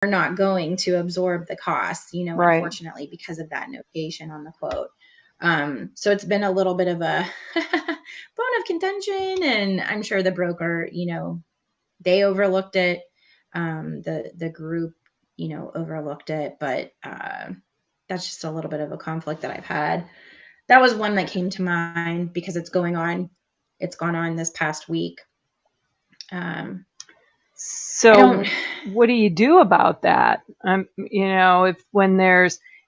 not going to absorb the costs, Right. unfortunately, because of that notation on the quote. So it's been a little bit of a bone of contention, and I'm sure the broker, they overlooked it. The group, overlooked it, but that's just a little bit of a conflict that I've had. That was one that came to mind because it's gone on this past week. So what do you do about that?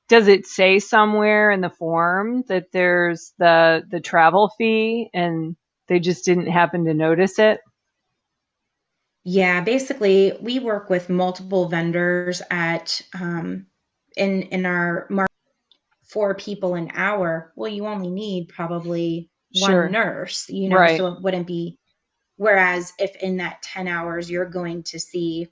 Does it say somewhere in the form that there's the travel fee and they just didn't happen to notice it? Yeah, basically, we work with multiple vendors at in our market. 4 people an hour. Well, you only need probably one Sure. nurse, Right. so it wouldn't be. Whereas if in that 10 hours you're going to see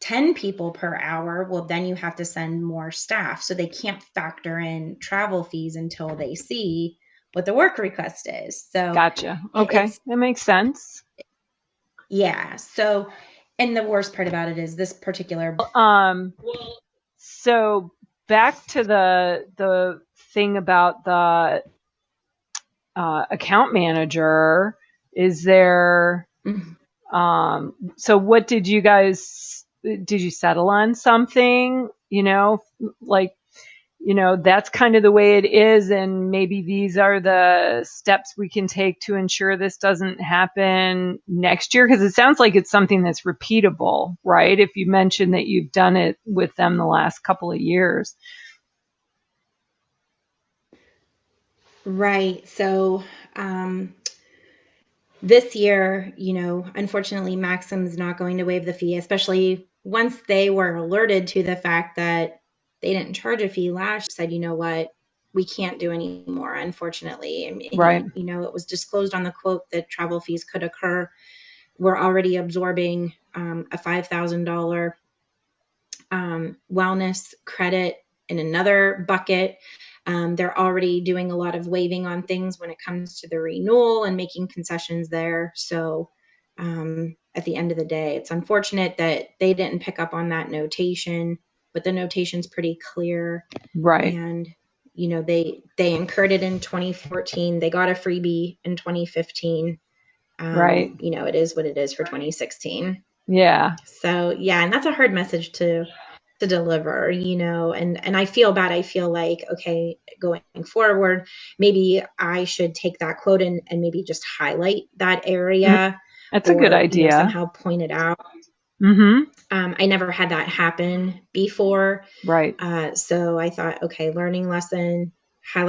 10 people per hour, well, then you have to send more staff. So they can't factor in travel fees until they see what the work request is. So Gotcha. Okay. it's, That makes sense. yeah. So, and the worst part about it is this particular. Um, so back to the thing about the account manager, is there so what did you settle on something, like, that's kind of the way it is, and maybe these are the steps we can take to ensure this doesn't happen next year? Because it sounds like it's something that's repeatable, right? If you mentioned that you've done it with them the last couple of years. Right. So, this year, unfortunately, Maxim's not going to waive the fee, especially once they were alerted to the fact that they didn't charge a fee last, said, you know what, we can't do any more, unfortunately. And, Right. it was disclosed on the quote that travel fees could occur. We're already absorbing a $5,000 wellness credit in another bucket. They're already doing a lot of waiving on things when it comes to the renewal and making concessions there. So at the end of the day, it's unfortunate that they didn't pick up on that notation, but the notation's pretty clear. Right. And they incurred it in 2014. They got a freebie in 2015. Right. It is what it is for 2016. Yeah. So yeah, and that's a hard message to deliver, and I feel bad. I feel like, okay, going forward, maybe I should take that quote and maybe just highlight that area, That's a good or, idea. somehow point it out. Mm-hmm. I never had that happen before. Right. So I thought, okay, learning lesson, highlight